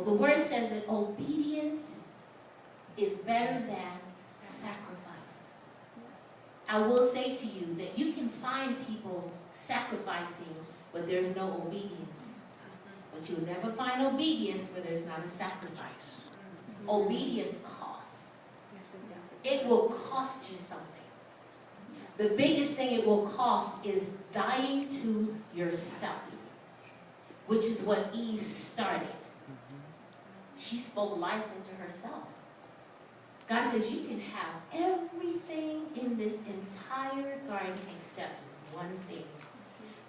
Well, the word says that obedience is better than sacrifice. I will say to you that you can find people sacrificing, but there's no obedience. But you'll never find obedience where there's not a sacrifice. Obedience costs. It will cost you something. The biggest thing it will cost is dying to yourself, which is what Eve started. She spoke life into herself. God says you can have everything in this entire garden except one thing.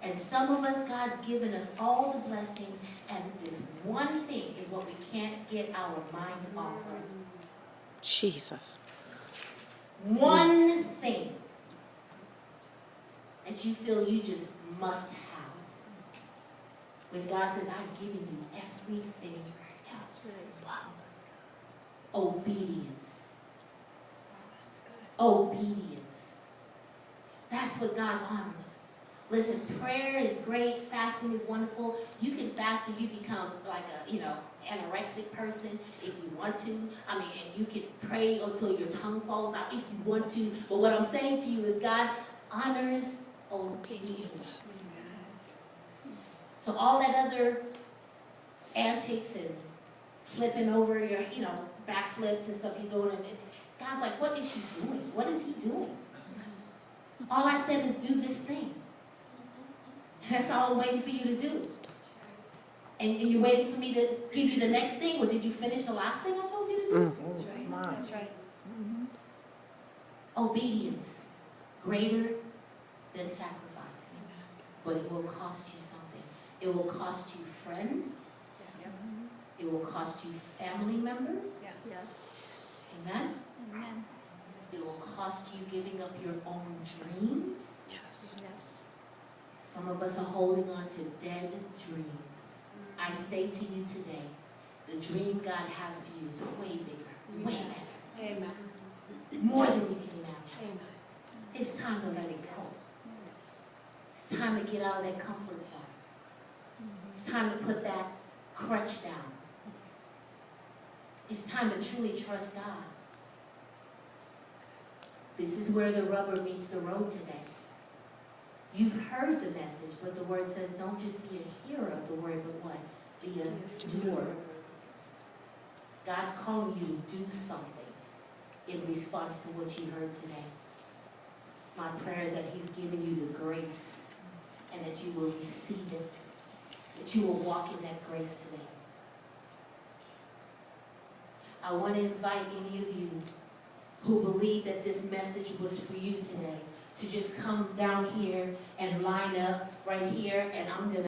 And some of us, God's given us all the blessings, and this one thing is what we can't get our mind off of. Jesus. One thing that you feel you just must have. When God says, I've given you everything else. Wow. Obedience. Obedience. That's what God honors. Listen, prayer is great. Fasting is wonderful. You can fast and you become like a, anorexic person if you want to. I mean, and you can pray until your tongue falls out if you want to. But what I'm saying to you is God honors obedience. So all that other antics and flipping over your, backflips and stuff you're doing, and God's like, what is she doing? What is he doing? All I said is do this thing. That's all I'm waiting for you to do. And you're waiting for me to give you the next thing, or did you finish the last thing I told you to do? That's right. Obedience, greater than sacrifice. But it will cost you something. It will cost you friends. Yes. It will cost you family members. Yeah. Yes. Amen? Amen. It will cost you giving up your own dreams. Yes. Yes. Some of us are holding on to dead dreams. I say to you today, the dream God has for you is way bigger, way better. Amen. More than you can imagine. Amen. It's time to let it go. It's time to get out of that comfort zone. It's time to put that crutch down. It's time to truly trust God. This is where the rubber meets the road today. You've heard the message, but the word says don't just be a hearer of the word, but what? Be a doer. God's calling you to do something in response to what you heard today. My prayer is that he's given you the grace and that you will receive it, that you will walk in that grace today. I want to invite any of you who believe that this message was for you today to just come down here and line up right here, and I'm going to